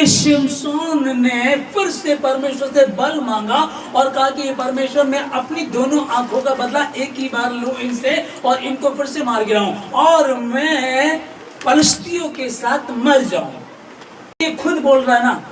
शिमशोन ने फिर से परमेश्वर से बल मांगा और कहा कि परमेश्वर मैं अपनी दोनों आंखों का बदला एक ही बार लूं इनसे और इनको फिर से मार गिराऊं और मैं फलिश्तियों के साथ मर जाऊं। ये खुद बोल रहा है ना,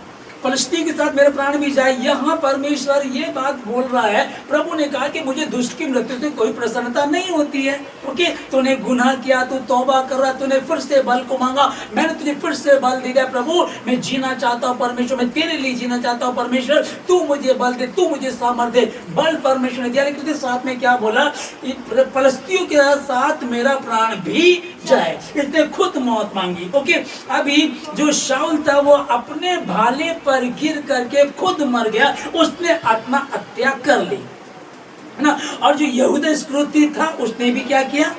फलिश्ती के साथ मेरे प्राण भी जाए। यहाँ परमेश्वर ये बात बोल रहा है, प्रभु ने कहा कि मुझे दुष्ट की मृत्यु से कोई प्रसन्नता नहीं होती है। ओके, तूने गुनाह किया, तू तौबा कर रहा, तूने फिर से बल को मांगा, मैंने तुझे फिर से बल दे दिया। प्रभु मैं जीना चाहता हूँ परमेश्वर, मैं तेरे लिए जीना चाहता हूँ परमेश्वर, तू मुझे बल दे, तू मुझे सामर्थ्य दे। बल परमेश्वर ने दिया, लेकिन साथ में क्या बोला, फलिश्तियों के साथ मेरा प्राण भी जाए। इसने खुद मौत मांगी। ओके, अभी जो शाऊल था वो अपने भाले पर गिर करके खुद मर गया, उसने आत्महत्या कर ली, है ना। और जो यहूदा इस्करियोती था उसने भी क्या किया,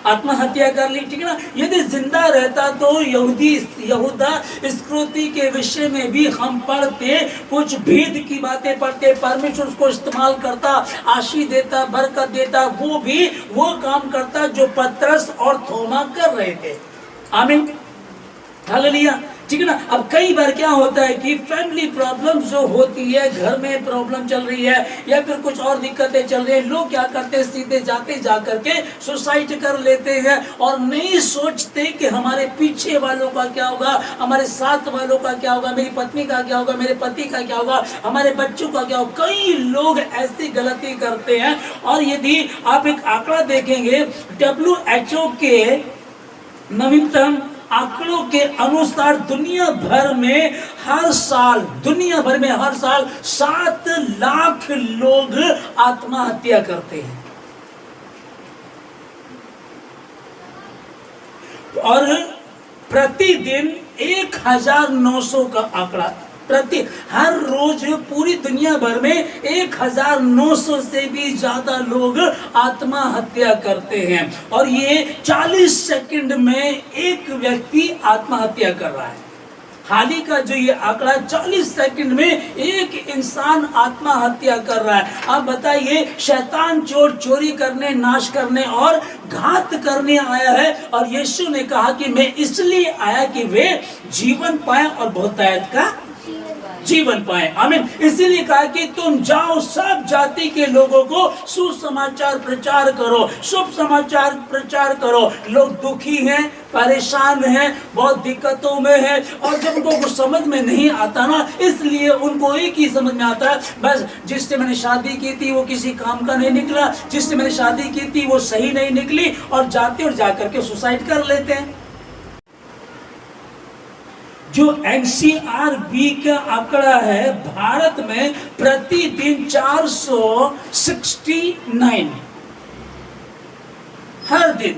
आत्महत्या कर ली, ठीक है ना। यदि जिंदा रहता तो यहूदा इस्करियोती के विषय में भी हम पढ़ते, कुछ भेद की बातें पढ़ते, परमेश्वर उसको इस्तेमाल करता, आशीष देता, बरकत देता, वो भी वो काम करता जो पतरस और थोमा कर रहे थे। आमीन, हालेलुया, ठीक है ना। अब कई बार क्या होता है कि फैमिली प्रॉब्लम जो होती है, घर में प्रॉब्लम चल रही है या फिर कुछ और दिक्कतें चल रही है, लोग क्या करते हैं, सीधे जाते जा करके सुसाइड कर लेते हैं और नहीं सोचते कि हमारे पीछे वालों का क्या होगा, हमारे साथ वालों का क्या होगा, मेरी पत्नी का क्या होगा, मेरे पति का क्या होगा, हमारे बच्चों का क्या होगा। कई लोग ऐसी गलती करते हैं। और यदि आप एक आंकड़ा देखेंगे, WHO के नवीनतम आंकड़ों के अनुसार दुनिया भर में हर साल 7 लाख लोग आत्महत्या करते हैं। और प्रतिदिन 1900 का आंकड़ा, हर रोज पूरी दुनिया भर में 1900 से भी ज्यादा लोग आत्महत्या करते हैं। और ये 40 सेकंड में एक व्यक्ति आत्महत्या कर रहा है। हाल ही का जो ये आंकड़ा, 40 सेकंड में एक इंसान आत्महत्या कर रहा है। आप बताइए, शैतान चोरी करने, नाश करने और घात करने आया है, और यीशु ने कहा कि मैं इसलिए आया कि वे जीवन पाए और बहुतायत का जीवन पाए। आमीन। इसीलिए कहा कि तुम जाओ, सब जाति के लोगों को सुसमाचार प्रचार करो, शुभ समाचार प्रचार करो। लोग दुखी हैं, परेशान हैं, बहुत दिक्कतों में हैं, और जब उनको कुछ समझ में नहीं आता ना, इसलिए उनको एक ही समझ में आता है, बस जिससे मैंने शादी की थी वो किसी काम का नहीं निकला, जिससे मैंने शादी की थी वो सही नहीं निकली, और जाते और जाकर के सुसाइड कर लेते हैं। जो NCRB का आंकड़ा है, भारत में प्रतिदिन 469 हर दिन,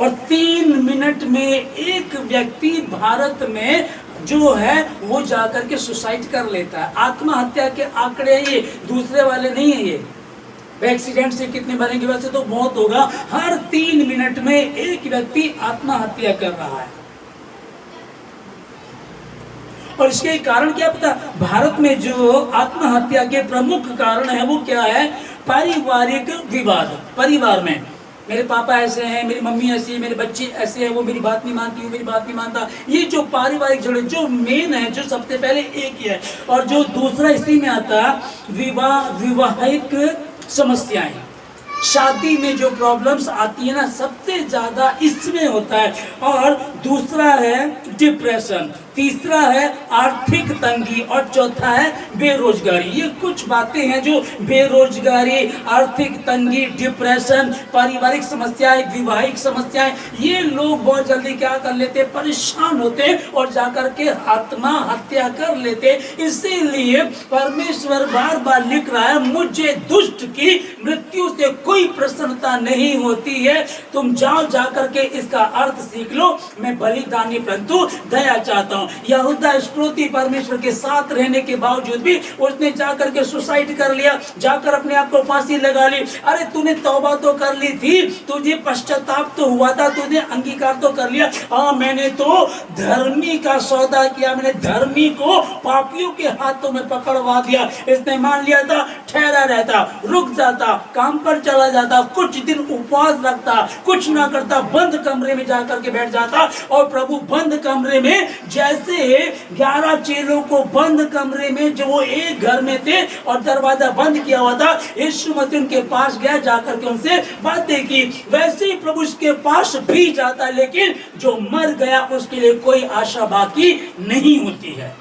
और 3 मिनट में एक व्यक्ति भारत में जो है वो जाकर के सुसाइड कर लेता है। आत्महत्या के आंकड़े ये, दूसरे वाले नहीं है। ये एक्सीडेंट से कितने मरेंगे, वैसे तो बहुत होगा। हर 3 मिनट में एक व्यक्ति आत्महत्या कर रहा है। और इसके कारण क्या पता, भारत में जो आत्महत्या के प्रमुख कारण है वो क्या है, पारिवारिक विवाद। परिवार में मेरे पापा ऐसे हैं, मेरी मम्मी ऐसी है, मेरे बच्चे ऐसे हैं, वो मेरी बात नहीं मानती, वो मेरी बात नहीं मानता। ये जो पारिवारिक जोड़े जो मेन है, जो सबसे पहले एक ही है। और जो दूसरा इसी में आता है विवाहिक समस्याएं, शादी में जो प्रॉब्लम्स आती है ना, सबसे ज्यादा इसमें होता है। और दूसरा है डिप्रेशन, तीसरा है आर्थिक तंगी, और चौथा है बेरोजगारी। ये कुछ बातें हैं जो बेरोजगारी, आर्थिक तंगी, डिप्रेशन, पारिवारिक समस्याएं, विवाहिक समस्याएं, ये लोग बहुत जल्दी क्या कर लेते, परेशान होते और जाकर के आत्महत्या कर लेते। इसीलिए परमेश्वर बार बार लिख रहा है, मुझे दुष्ट की मृत्यु से कोई प्रसन्नता नहीं होती है। तुम जाओ, जाकर के इसका अर्थ सीख लो, मैं बलिदानी परंतु दया चाहता हूँ। यहूदा इस्करियोती परमेश्वर के साथ रहने के बावजूद भी उसने जाकर के सुसाइड कर लिया, जाकर अपने आप को फांसी लगा ली। अरे तूने तौबा तो कर ली थी, तुझे पश्चाताप तो हुआ था, तुझे अंगीकार तो कर लिया। हाँ, मैंने तो धर्मी का सौदा किया, मैंने धर्मी को पापियों के हाथों में पकड़वा दिया। इसने मान लिया था, ठहरा रहता, रुक जाता, काम पर चला जाता, कुछ दिन उपवास रखता, कुछ ना करता, बंद कमरे में जाकर के बैठ जाता, और प्रभु बंद कमरे में वैसे 11 चेलों को बंद कमरे में, जो वो एक घर में थे और दरवाजा बंद किया हुआ था, यीशु मसीह उनके पास गया, जाकर के उनसे बातें की। वैसे ही प्रभु उसके पास भी जाता, लेकिन जो मर गया उसके लिए कोई आशा बाकी नहीं होती है।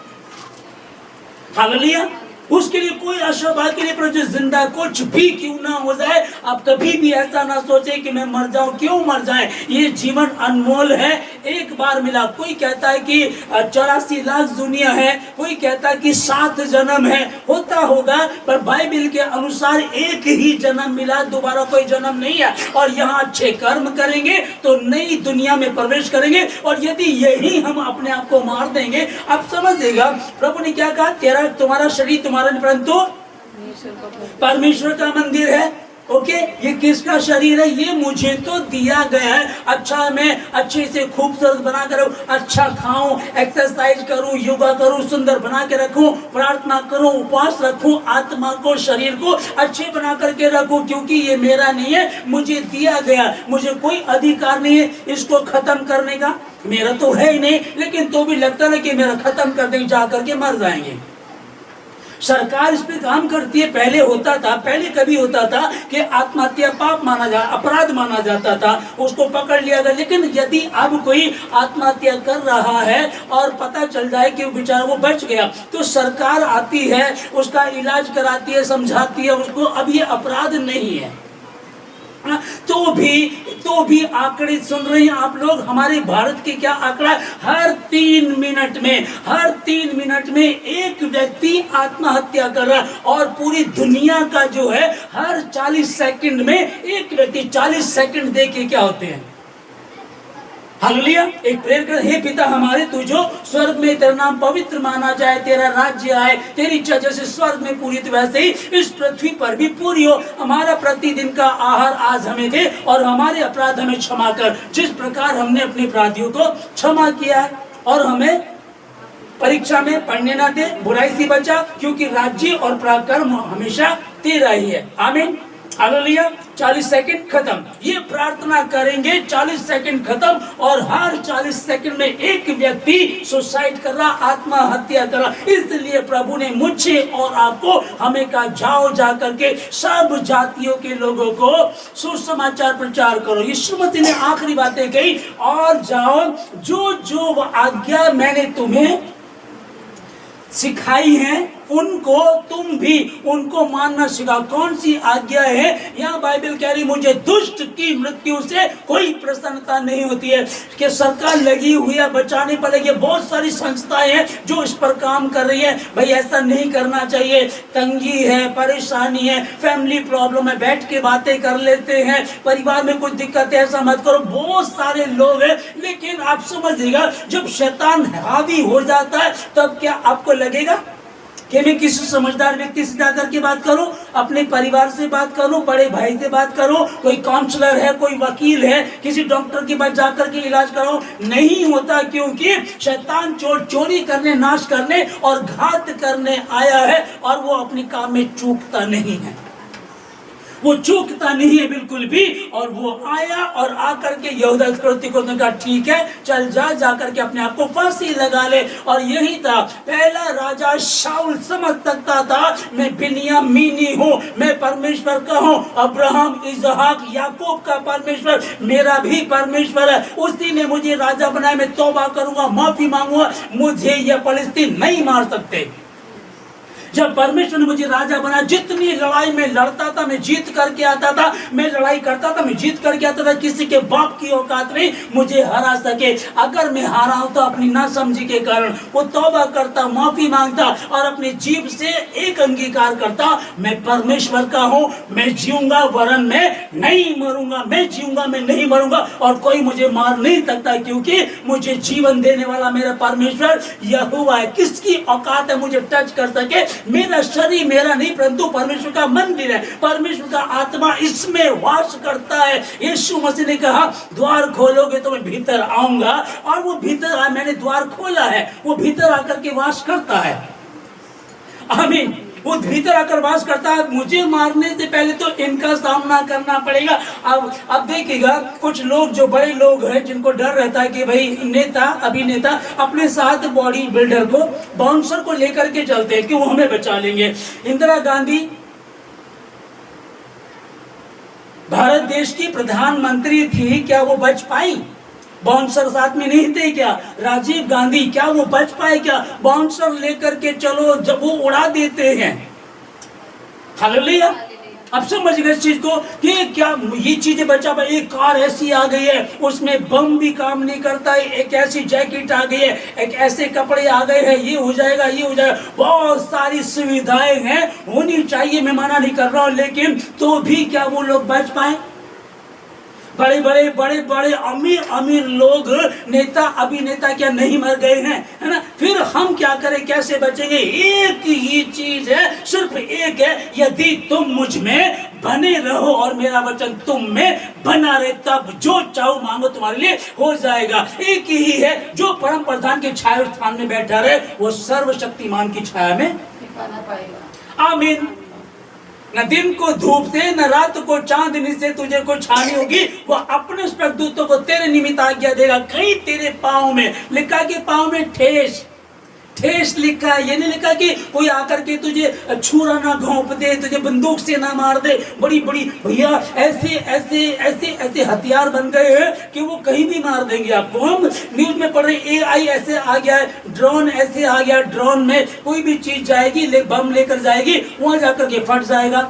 हालेलुया। उसके लिए कोई आशा बाकी नहीं, पर जो जिंदा कुछ भी क्यों ना हो जाए, आप कभी भी ऐसा ना सोचे कि मैं मर जाऊं। क्यों मर जाए? ये जीवन अनमोल है, एक बार मिला। कोई कहता है कि 84 लाख दुनिया है, कोई कहता है कि 7 जन्म है, होता होगा, पर बाइबल के अनुसार एक ही जन्म मिला, दोबारा कोई जन्म नहीं है। और यहाँ अच्छे कर्म करेंगे तो नई दुनिया में प्रवेश करेंगे, और यदि यही हम अपने आप को मार देंगे, आप समझ देगा प्रभु ने क्या कहा, तुम्हारा शरीर तुम्हारा परंतु परमेश्वर का मंदिर है। ओके, ये किसका शरीर है? ये मुझे तो दिया गया है। अच्छा, मैं अच्छे से खूबसूरत बना कर रखूं, अच्छा खाऊं, एक्सरसाइज करूं, योगा करूं, सुंदर बना के रखूं, प्रार्थना करूं, उपवास रखूं, आत्मा को, शरीर को अच्छे बना करके रखूं, क्योंकि ये मेरा नहीं है, मुझे दिया गया। मुझे कोई अधिकार नहीं है इसको खत्म करने का, मेरा तो है ही नहीं, लेकिन तो भी लगता है कि मेरा खत्म कर देंगे, जा करके मर जाएंगे। सरकार इस पे काम करती है। पहले होता था, पहले कभी होता था कि आत्महत्या पाप माना जा, अपराध माना जाता था, उसको पकड़ लिया गया। लेकिन यदि अब कोई आत्महत्या कर रहा है और पता चल जाए कि वो बेचारा वो बच गया, तो सरकार आती है, उसका इलाज कराती है, समझाती है उसको, अब ये अपराध नहीं है। तो भी आंकड़े सुन रहे हैं आप लोग, हमारे भारत के क्या आंकड़ा, हर 3 मिनट में एक व्यक्ति आत्महत्या कर रहा है। और पूरी दुनिया का जो है, हर 40 सेकंड में एक व्यक्ति, 40 सेकंड देखिए क्या होते हैं। हालेलुया। एक प्रेयर कर, हे पिता हमारे, तू जो स्वर्ग में, तेरा नाम पवित्र माना जाए, तेरा राज्य आए, तेरी इच्छा जैसे स्वर्ग में पूरी थी वैसे ही इस पृथ्वी पर भी पूरी हो। हमारा प्रतिदिन का आहार आज हमें दे, और हमारे अपराध हमें क्षमा कर, जिस प्रकार हमने अपने अपराधियों को क्षमा किया है। और हमें परीक्षा में पढ़ने ना दे, बुराई से बचा, क्योंकि राज्य और पराक्रम हमेशा तेरा ही है। आमीन। हालेलुया। 40 सेकंड खत्म, ये प्रार्थना करेंगे, 40 सेकंड खत्म, और हर 40 सेकंड में एक व्यक्ति सुसाइड कर रहा, आत्महत्या कर रहा। इसलिए प्रभु ने मुझे और आपको हमें कहा, जाओ, जा करके सब जातियों के लोगों को सुसमाचार प्रचार करो। यीशु मसीह ने आखिरी बातें कही, और जाओ, जो जो आज्ञा मैंने तुम्हें सिखाई है उनको तुम भी उनको मानना सिखाओ। कौन सी आज्ञा है? यहाँ बाइबल कह रही, मुझे दुष्ट की मृत्यु से कोई प्रसन्नता नहीं होती है। कि सरकार लगी हुई है बचाने पर लगी है, बहुत सारी संस्थाएं हैं जो इस पर काम कर रही है, भाई ऐसा नहीं करना चाहिए, तंगी है, परेशानी है, फैमिली प्रॉब्लम है, बैठ के बातें कर लेते हैं, परिवार में कुछ दिक्कत है, ऐसा मत करो, बहुत सारे लोग हैं। लेकिन आप समझिएगा, जब शैतान हावी हो जाता है, तब क्या आपको लगेगा कि मैं किसी समझदार व्यक्ति से जाकर के बात करूं, अपने परिवार से बात करूं, बड़े भाई से बात करूं, कोई काउंसलर है, कोई वकील है, किसी डॉक्टर के पास जाकर के इलाज कराऊं? नहीं होता, क्योंकि शैतान चोरी करने, नाश करने और घात करने आया है, और वो अपने काम में चूकता नहीं है, वो चूकता नहीं है बिल्कुल भी। और वो आया और आकर के यहूदा इस्करियोती को कहा, ठीक है, चल जा करके अपने आप को फांसी लगा ले। और यही था, पहला राजा शाऊल समझ सकता था, मैं बिन्यामीनी हूँ, मैं परमेश्वर का हूँ, अब्राहम, इसहाक, याकूब का परमेश्वर मेरा भी परमेश्वर है, उसी ने मुझे राजा बनाया, मैं तौबा करूंगा, माफी मांगूंगा, मुझे यह फिलिस्तीन नहीं मार सकते। जब परमेश्वर ने मुझे राजा बना, जितनी लड़ाई में लड़ता था मैं जीत करके आता था, मैं लड़ाई करता था मैं जीत करके आता था, किसी के बाप की औकात नहीं मुझे हरा सके। अगर मैं हारा हूं तो अपनी नासमझी के कारण। वो तौबा करता, माफी मांगता और अपनी जीभ से एक अंगीकार करता, मैं परमेश्वर का हूं, मैं जीऊंगा वरन मैं नहीं मरूंगा, मैं जीऊंगा मैं नहीं मरूंगा, और कोई मुझे मार नहीं सकता, क्योंकि मुझे जीवन देने वाला मेरा परमेश्वर यहोवा है। किसकी औकात है मुझे टच कर सके? मेरा शरीर मेरा नहीं, परंतु परमेश्वर का मंदिर है, परमेश्वर का आत्मा इसमें वास करता है। यीशु मसीह ने कहा, द्वार खोलोगे तो मैं भीतर आऊंगा, और वो भीतर आया, मैंने द्वार खोला है, वो भीतर आकर के वास करता है। आमीन। वो भीतर आकर वास करता है। मुझे मारने से पहले तो इनका सामना करना पड़ेगा। अब देखिएगा, कुछ लोग जो बड़े लोग हैं जिनको डर रहता है कि भाई नेता, अभिनेता अपने साथ बॉडी बिल्डर को, बाउंसर को लेकर के चलते हैं कि वो हमें बचा लेंगे। इंदिरा गांधी भारत देश की प्रधानमंत्री थी, क्या वो बच पाई? बाउंसर साथ में नहीं थे क्या? राजीव गांधी, क्या वो बच पाए क्या? बाउंसर लेकर के चलो, जब वो उड़ा देते हैं। हालेलुया। अब समझ गए इस चीज को कि क्या ये चीजें बचा पाए। एक कार ऐसी आ गई है, उसमें बम भी काम नहीं करता है, एक ऐसी जैकेट आ गई है, एक ऐसे कपड़े आ गए हैं, ये हो जाएगा, ये हो जाएगा। बहुत सारी सुविधाएं हैं, होनी चाहिए, मैं मना नहीं कर रहा हूं, लेकिन तो भी क्या वो लोग बच पाए? बड़े बड़े अमीर लोग, नेता अभिनेता क्या नहीं मर गए हैं? है ना? फिर हम क्या करें, कैसे बचेंगे? एक ही चीज है, सिर्फ एक है, यदि तुम मुझ में बने रहो और मेरा वचन तुम में बना रहे, तब जो चाहो मांगो तुम्हारे लिए हो जाएगा। एक ही है, जो परम प्रधान के छाया स्थान में बैठा रहे वो सर्वशक्तिमान की छाया में पाएगा। आमीन। न दिन को धूप से, न रात को चांदनी से तुझे कुछ हानि होगी। वो अपने स्वर्गदूतों को तेरे निमित्त आज्ञा देगा। कहीं तेरे पाँव में लिखा कि पाँव में ठेस लिखा है। ये नहीं लिखा कि कोई आकर के तुझे छुरा ना घोंप दे, तुझे बंदूक से ना मार दे। बड़ी भैया ऐसे हथियार बन गए हैं कि वो कहीं भी मार देंगे आपको। हम न्यूज में पढ़ रहे, AI ऐसे आ गया है, ड्रोन ऐसे आ गया, ड्रोन में कोई भी चीज जाएगी, बम लेकर जाएगी, वहां जाकर के फट जाएगा।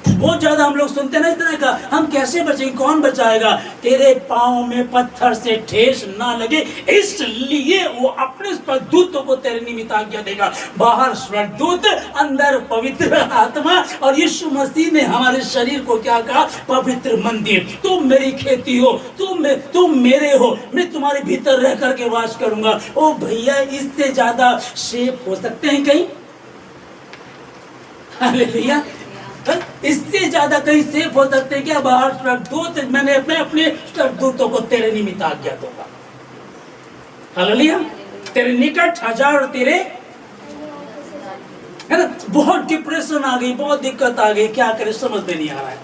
बहुत ज्यादा हम लोग सुनते ना इस तरह का। हम कैसे बचेंगे? कौन बचाएगा? तेरे पाँव में पत्थर से ठेस ना लगे, इसलिए वो अपने स्वर्गदूतों को तेरे निमित्त आज्ञा देगा। बाहर स्वर्गदूत, अंदर पवित्र आत्मा। और यीशु मसीह ने हमारे शरीर को क्या कहा? पवित्र मंदिर। तुम मेरी खेती हो, तुम मेरे हो, मैं तुम्हारे भीतर रह करके वास करूंगा। ओ भैया, इससे ज्यादा सेफ हो सकते हैं कहीं? हालेलुया। इससे ज्यादा कहीं सेफ हो सकते हैं क्या? बाहर स्वर्गदूत, मैंने अपने स्वर्गदूतों को तेरे निमित्त आज्ञा दूंगा। हालेलुया। तेरे निकट हजार, तेरे, है ना? बहुत डिप्रेशन आ गई, बहुत दिक्कत आ गई, क्या करे समझ में नहीं आ रहा है।